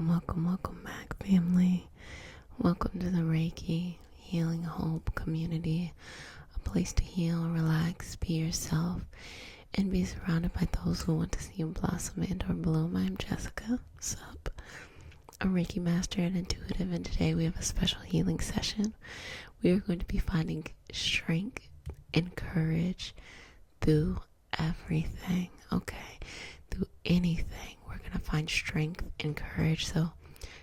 Welcome back, family. Welcome to the Reiki Healing Hope community, a place to heal, relax, be yourself, and be surrounded by those who want to see you blossom and or bloom. I'm Jessica, sup, a Reiki master and intuitive, and today we have a special healing session. We are going to be finding strength and courage through everything, okay? Through anything. We're going to find strength and courage. So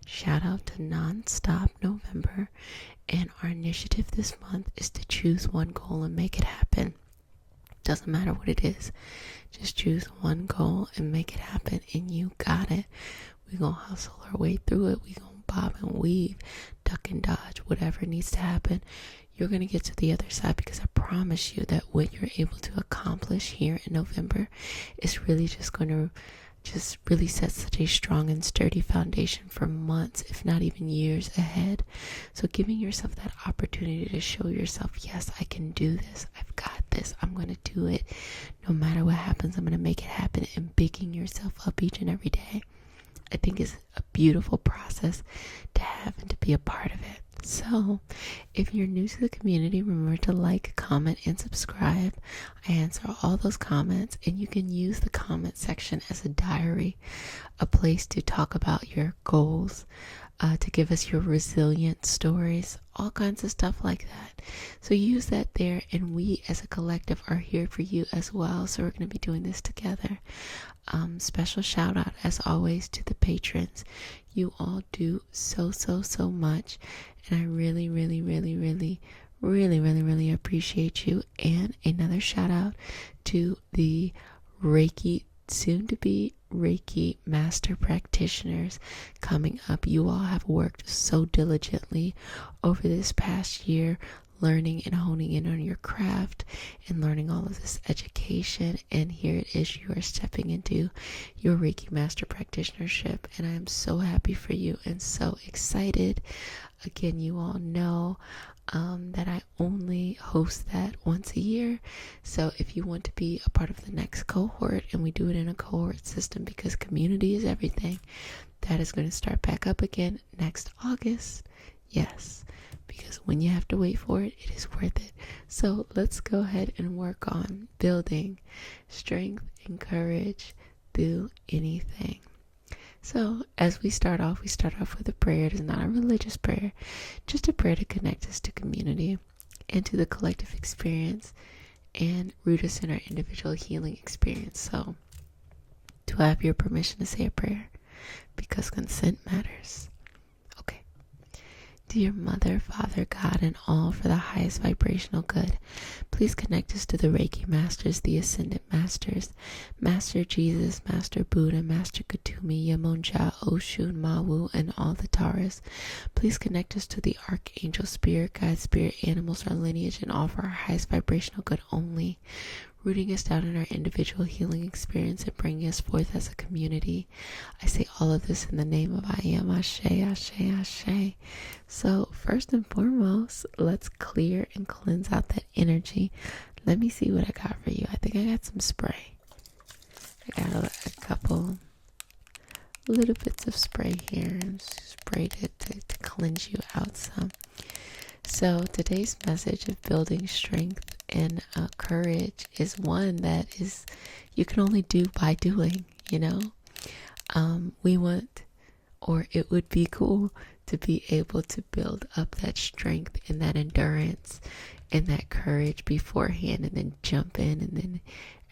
shout out to Nonstop November. And our initiative this month is to choose one goal and make it happen. Doesn't matter what it is. Just choose one goal and make it happen. And you got it. We're going to hustle our way through it. We're going to bob and weave, duck and dodge, whatever needs to happen. You're going to get to the other side, because I promise you that what you're able to accomplish here in November is really just going to really set such a strong and sturdy foundation for months, if not even years ahead. So giving yourself that opportunity to show yourself, yes, I can do this. I've got this. I'm going to do it. No matter what happens, I'm going to make it happen. And bigging yourself up each and every day, I think is a beautiful process to have and to be a part of it. So, if you're new to the community, remember to like, comment, and subscribe. I answer all those comments, and you can use the comment section as a diary, a place to talk about your goals, to give us your resilient stories, all kinds of stuff like that. So use that there, and we as a collective are here for you as well. So we're going to be doing this together. Special shout out as always to the patrons. You all do so much, and I really appreciate you. And another shout out to the Reiki, soon to be Reiki master practitioners coming up. You all have worked so diligently over this past year, learning and honing in on your craft and learning all of this education, and here it is, you are stepping into your Reiki Master Practitionership, and I am so happy for you and so excited. Again, you all know that I only host that once a year, so if you want to be a part of the next cohort, and we do it in a cohort system because community is everything, that is going to start back up again next August. Yes, because when you have to wait for it, it is worth it. So let's go ahead and work on building strength and courage through anything. So as we start off with a prayer. It is not a religious prayer, just a prayer to connect us to community and to the collective experience and root us in our individual healing experience. So do I have your permission to say a prayer? Because consent matters. Dear Mother, Father, God, and all for the highest vibrational good, please connect us to the Reiki Masters, the Ascended Masters, Master Jesus, Master Buddha, Master Kutumi, Yamonja, Oshun, Mawu, and all the Taras. Please connect us to the Archangel, Spirit, Guide, Spirit, Animals, our lineage, and all for our highest vibrational good only, rooting us down in our individual healing experience and bringing us forth as a community. I say all of this in the name of I Am, Ashe, Ashe, Ashe. So first and foremost, let's clear and cleanse out that energy. Let me see what I got for you. I think I got some spray. I got a couple little bits of spray here, and sprayed it to cleanse you out some. So today's message of building strength and courage is one that is you can only do by doing. We want, or it would be cool to be able to build up that strength and that endurance and that courage beforehand, and then jump in, and then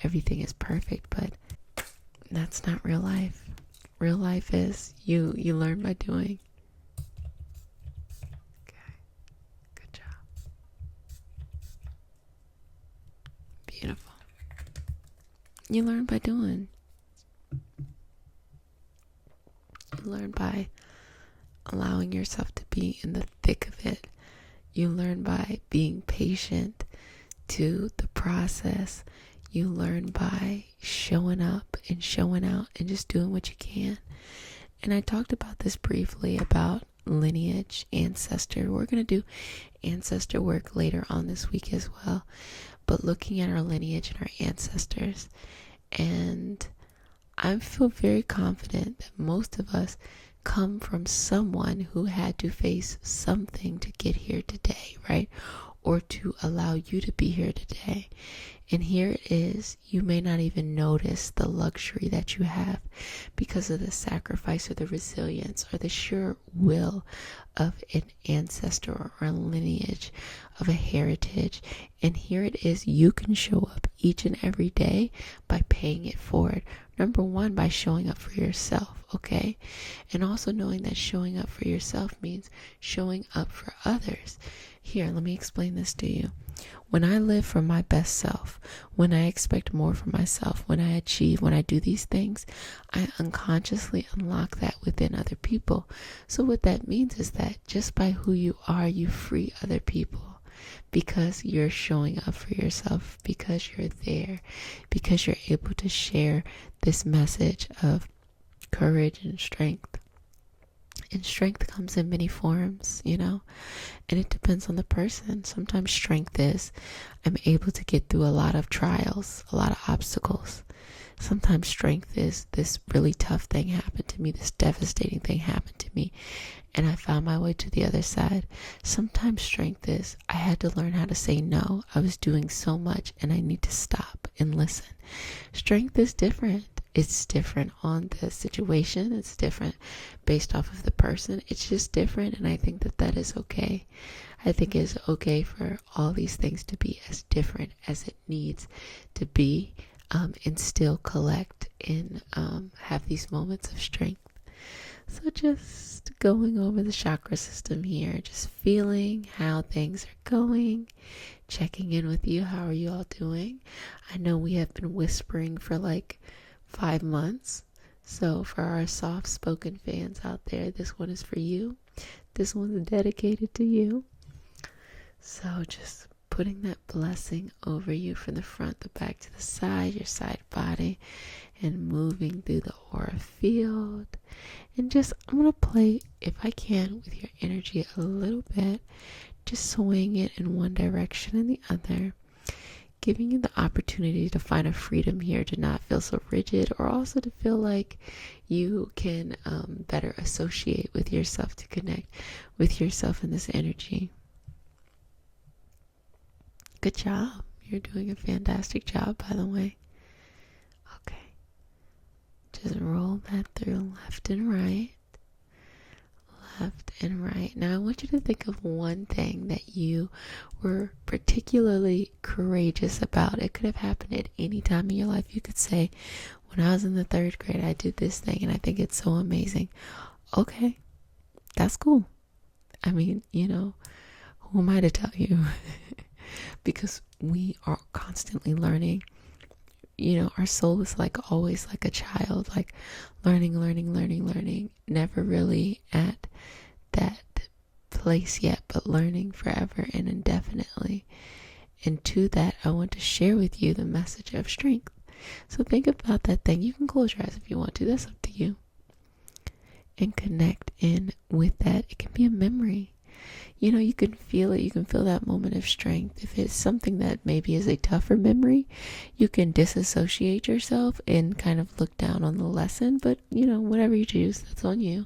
everything is perfect. But that's not real life. Real life is you learn by doing. Beautiful. You learn by doing. You learn by allowing yourself to be in the thick of it. You learn by being patient to the process. You learn by showing up and showing out and just doing what you can. And I talked about this briefly about lineage, ancestor. We're going to do ancestor work later on this week as well. But looking at our lineage and our ancestors, and I feel very confident that most of us come from someone who had to face something to get here today, right? Or to allow you to be here today. And here it is, you may not even notice the luxury that you have because of the sacrifice or the resilience or the sheer will of an ancestor or a lineage, of a heritage. And here it is, you can show up each and every day by paying it forward. Number one, by showing up for yourself, okay? And also knowing that showing up for yourself means showing up for others. Here, let me explain this to you. When I live for my best self, when I expect more from myself, when I achieve, when I do these things, I unconsciously unlock that within other people. So what that means is that just by who you are, you free other people because you're showing up for yourself, because you're there, because you're able to share this message of courage and strength. And strength comes in many forms, and it depends on the person. Sometimes strength is I'm able to get through a lot of trials, a lot of obstacles. Sometimes strength is this really tough thing happened to me, this devastating thing happened to me, and I found my way to the other side. Sometimes strength is I had to learn how to say no. I was doing so much and I need to stop and listen. Strength is different. It's different on the situation. It's different based off of the person. It's just different, and I think that that is okay. I think it's okay for all these things to be as different as it needs to be, and still collect and have these moments of strength. So just going over the chakra system here, just feeling how things are going, checking in with you. How are you all doing? I know we have been whispering for like 5 months. So for our soft-spoken fans out there, this one is for you. This one's dedicated to you. So just putting that blessing over you from the front, the back to the side, your side body, and moving through the aura field. And just, I'm going to play, if I can, with your energy a little bit, just swaying it in one direction and the other, giving you the opportunity to find a freedom here, to not feel so rigid, or also to feel like you can better associate with yourself, to connect with yourself in this energy. Good job. You're doing a fantastic job, by the way. Okay. Just roll that through left and right. Left and right. Now I want you to think of one thing that you were particularly courageous about. It could have happened at any time in your life. You could say, when I was in the 3rd grade, I did this thing and I think it's so amazing. Okay, that's cool. I mean, who am I to tell you? Because we are constantly learning. Our soul is like always like a child, like learning, never really at that place yet, but learning forever and indefinitely. And to that, I want to share with you the message of strength. So think about that thing. You can close your eyes if you want to. That's up to you. And connect in with that. It can be a memory. You can feel it. You can feel that moment of strength. If it's something that maybe is a tougher memory, you can disassociate yourself and kind of look down on the lesson. But, whatever you choose, that's on you.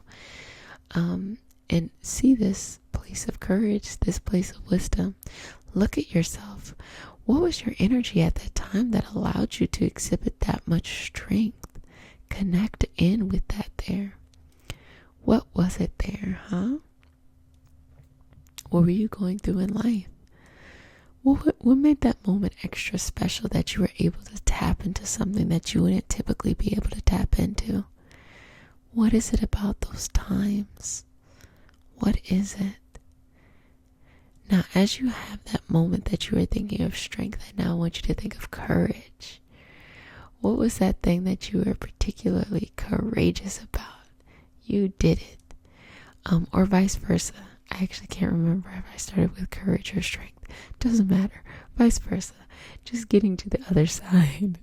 And see this place of courage, this place of wisdom. Look at yourself. What was your energy at that time that allowed you to exhibit that much strength? Connect in with that there. What was it there, huh? What were you going through in life? What made that moment extra special, that you were able to tap into something that you wouldn't typically be able to tap into? What is it about those times? What is it? Now, as you have that moment that you were thinking of strength, I now want you to think of courage. What was that thing that you were particularly courageous about? You did it. Or vice versa. I actually can't remember if I started with courage or strength. Doesn't matter. Vice versa. Just getting to the other side.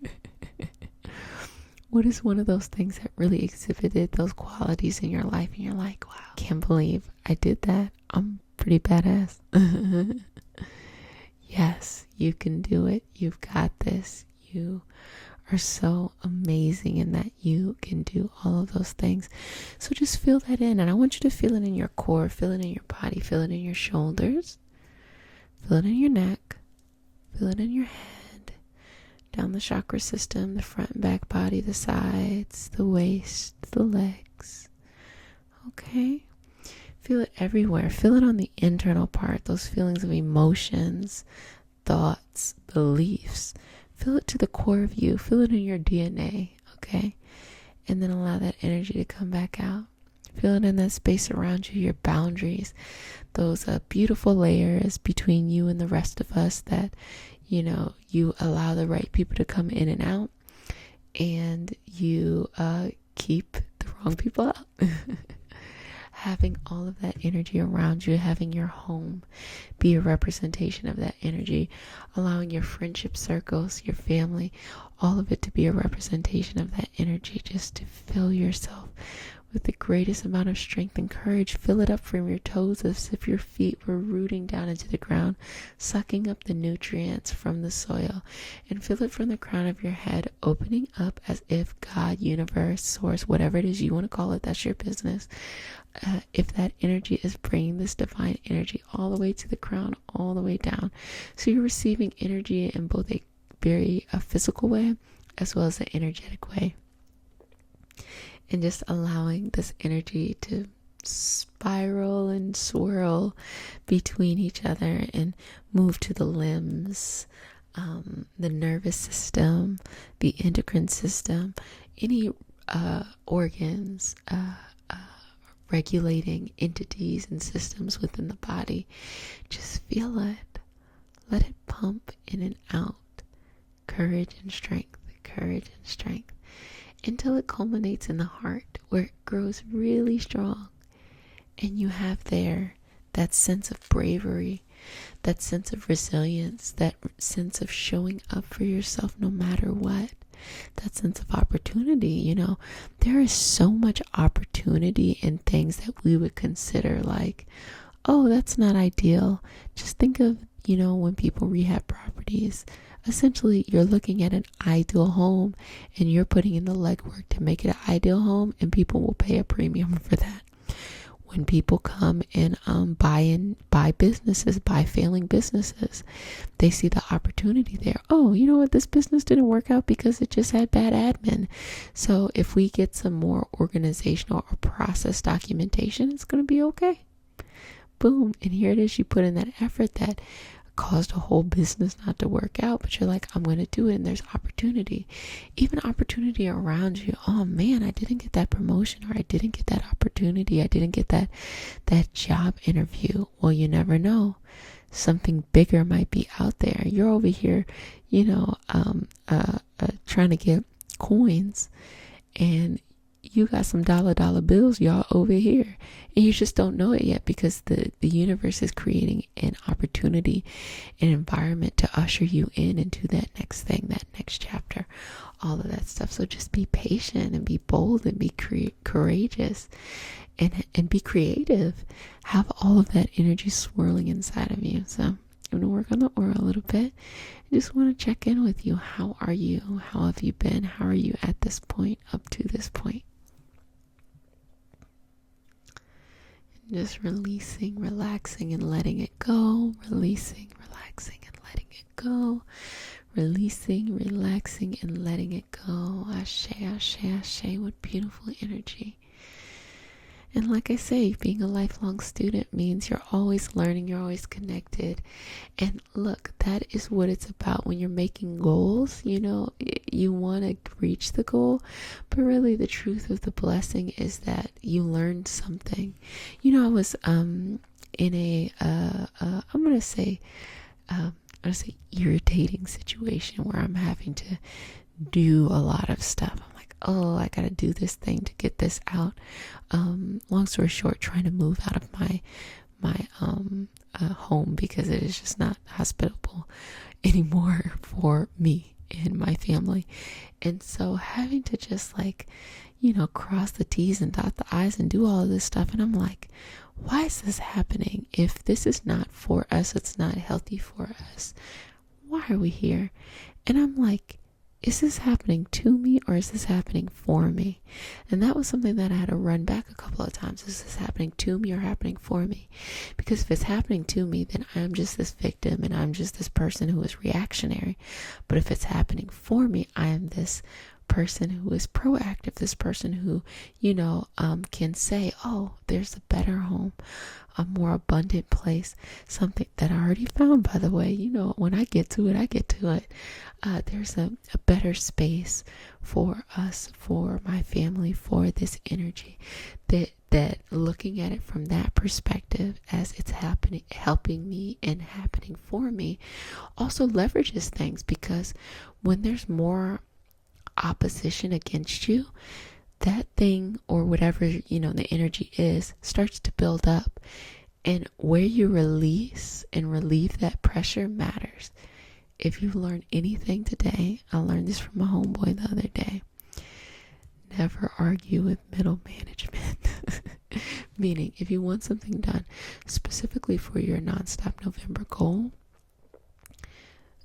What is one of those things that really exhibited those qualities in your life and you're like, wow, can't believe I did that. I'm pretty badass. Yes, you can do it. You've got this. You are so amazing and that you can do all of those things. So just feel that in. And I want you to feel it in your core, feel it in your body, feel it in your shoulders, feel it in your neck, feel it in your head, down the chakra system, the front and back body, the sides, the waist, the legs. Okay? Feel it everywhere. Feel it on the internal part, those feelings of emotions, thoughts, beliefs. Feel it to the core of you. Feel it in your DNA, okay? And then allow that energy to come back out. Feel it in that space around you, your boundaries, those beautiful layers between you and the rest of us that, you allow the right people to come in and out, and you keep the wrong people out. Having all of that energy around you, having your home be a representation of that energy, allowing your friendship circles, your family, all of it to be a representation of that energy, just to fill yourself with the greatest amount of strength and courage. Fill it up from your toes as if your feet were rooting down into the ground, sucking up the nutrients from the soil, and fill it from the crown of your head, opening up as if God, universe, source, whatever it is you want to call it, that's your business. If that energy is bringing this divine energy all the way to the crown, all the way down. So you're receiving energy in both a very physical way as well as an energetic way. And just allowing this energy to spiral and swirl between each other and move to the limbs, the nervous system, the endocrine system, any organs, regulating entities and systems within the body. Just feel it. Let it pump in and out. Courage and strength, until it culminates in the heart, where it grows really strong. And you have there that sense of bravery, that sense of resilience, that sense of showing up for yourself no matter what. That sense of opportunity. There is so much opportunity in things that we would consider like, oh, that's not ideal. Just think of, when people rehab properties. Essentially, you're looking at an ideal home and you're putting in the legwork to make it an ideal home, and people will pay a premium for that. When people come and buy businesses, buy failing businesses, they see the opportunity there. Oh, you know what? This business didn't work out because it just had bad admin. So if we get some more organizational or process documentation, it's going to be okay. Boom. And here it is. You put in that effort that caused a whole business not to work out, but you're like, I'm going to do it. And there's opportunity, even opportunity around you. Oh man, I didn't get that promotion, or I didn't get that opportunity. I didn't get that job interview. Well, you never know. Something bigger might be out there. You're over here, trying to get coins, and you got some dollar bills, y'all, over here, and you just don't know it yet, because the universe is creating an opportunity, an environment to usher you into that next thing, that next chapter, all of that stuff. So just be patient and be bold and be courageous and be creative. Have all of that energy swirling inside of you. So I'm going to work on the aura a little bit. I just want to check in with you. How are you? How have you been? How are you at this point, up to this point? Just releasing, relaxing, and letting it go. Releasing, relaxing, and letting it go. Releasing, relaxing, and letting it go. Ashe, ashe, ashe. What beautiful energy. And like I say, being a lifelong student means you're always learning, you're always connected. And look, that is what it's about when you're making goals. You want to reach the goal, but really the truth of the blessing is that you learned something. I was in a I'm gonna say irritating situation where I'm having to do a lot of stuff. I'm like, oh, I gotta do this thing to get this out. Long story short, trying to move out of my home because it is just not hospitable anymore for me and my family. And so having to just cross the T's and dot the I's and do all of this stuff. And I'm like, why is this happening? If this is not for us, it's not healthy for us, why are we here? And I'm like, is this happening to me or is this happening for me? And that was something that I had to run back a couple of times. Is this happening to me or happening for me? Because if it's happening to me, then I'm just this victim and I'm just this person who is reactionary. But if it's happening for me, I am this person who is proactive, this person who, can say, oh, there's a better home, a more abundant place, something that I already found, by the way. When I get to it. There's a better space for us, for my family, for this energy, that looking at it from that perspective as it's happening, helping me and happening for me, also leverages things, because when there's more opposition against you, that thing or whatever, the energy is, starts to build up. And where you release and relieve that pressure matters. If you've learned anything today, I learned this from a homeboy the other day. Never argue with middle management. Meaning, if you want something done specifically for your nonstop November goal,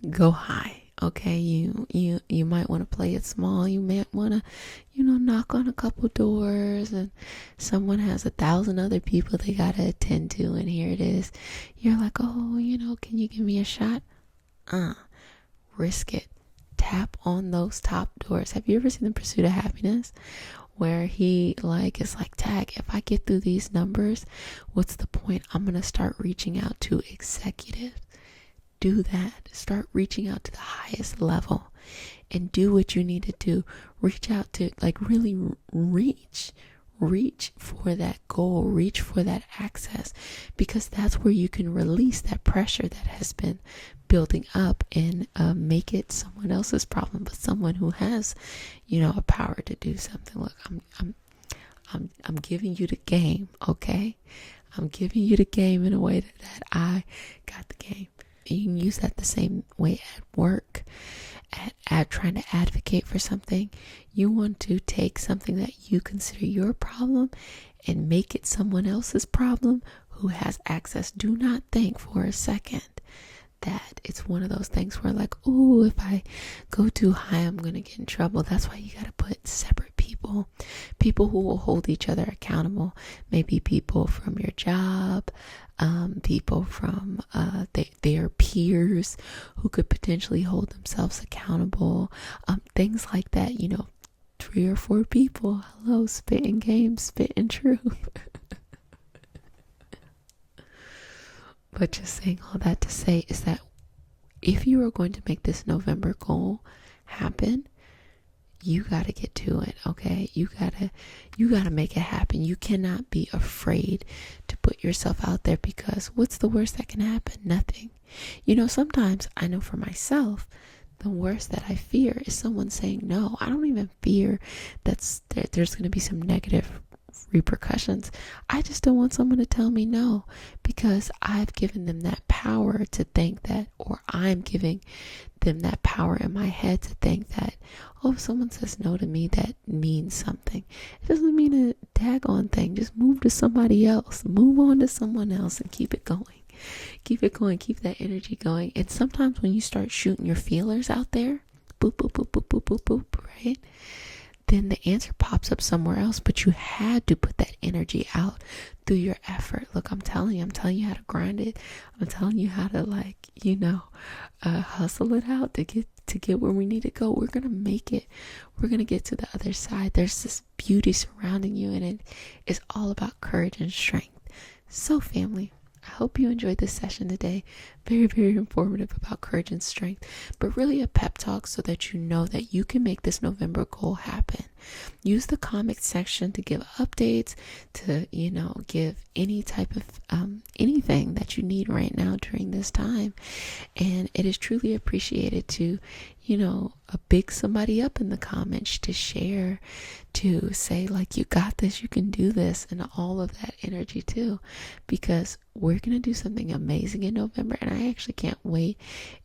go high. Okay, you might want to play it small. You might want to, knock on a couple doors, and someone has 1,000 other people they gotta attend to, and here it is. You're like, oh, can you give me a shot? Risk it. Tap on those top doors. Have you ever seen The Pursuit of Happiness, where he is like, Tag, if I get through these numbers, what's the point? I'm gonna start reaching out to executives. Do that. Start reaching out to the highest level and do what you need to do. Reach out to, really reach for that goal, reach for that access, because that's where you can release that pressure that has been building up and make it someone else's problem, but someone who has, a power to do something. Look, I'm giving you the game, okay? I'm giving you the game in a way that I got the game. You can use that the same way at work, at trying to advocate for something. You want to take something that you consider your problem and make it someone else's problem who has access. Do not think for a second that it's one of those things where oh, if I go too high, I'm going to get in trouble. That's why you got to put separate people who will hold each other accountable. Maybe people from your job, people from their peers who could potentially hold themselves accountable, things like that. 3 or 4 people. Hello, spitting game, spitting truth. But just saying all that to say is that if you are going to make this November goal happen, you got to get to it, okay? You got to make it happen. You cannot be afraid to put yourself out there, because what's the worst that can happen? Nothing. Sometimes I know for myself, the worst that I fear is someone saying no. I don't even fear there's going to be some negative repercussions. I just don't want someone to tell me no, because I've given them that power to think that, or I'm giving them that power in my head to think that, oh, if someone says no to me, that means something. It doesn't mean a daggone thing. Just move to somebody else. Move on to someone else and keep it going. Keep it going. Keep that energy going. And sometimes when you start shooting your feelers out there, boop, boop, boop, boop, boop, boop, boop, right? Then the answer pops up somewhere else, but you had to put that energy out through your effort. Look, I'm telling you how to grind it. I'm telling you how to hustle it out to get where we need to go. We're going to make it. We're going to get to the other side. There's this beauty surrounding you, and it is all about courage and strength. So family, I hope you enjoyed this session today. Very, very informative about courage and strength, but really a pep talk so that you know that you can make this November goal happen. Use the comment section to give updates, to, give any type of anything that you need right now during this time. And it is truly appreciated to, big somebody up in the comments, to share, to say you got this, you can do this, and all of that energy too, because we're going to do something amazing in November, and I actually can't wait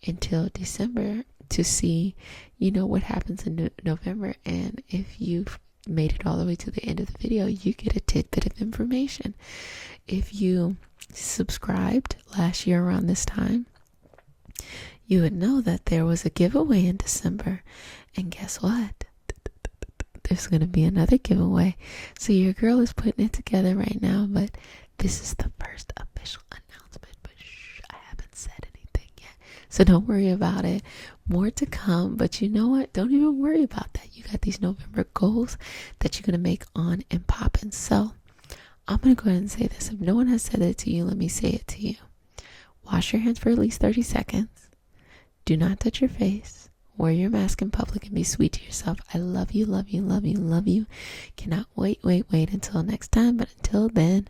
until December to see, what happens in November. And if you've made it all the way to the end of the video, you get a tidbit of information. If you subscribed last year around this time, you would know that there was a giveaway in December. And guess what? There's going to be another giveaway. So your girl is putting it together right now, but this is the first official announcement. But shh, I haven't said anything yet. So don't worry about it. More to come. But you know what? Don't even worry about that. You got these November goals that you're going to make on and popping. So I'm going to go ahead and say this. If no one has said it to you, let me say it to you. Wash your hands for at least 30 seconds. Do not touch your face. Wear your mask in public and be sweet to yourself. I love you, love you, love you, love you. Cannot wait until next time. But until then,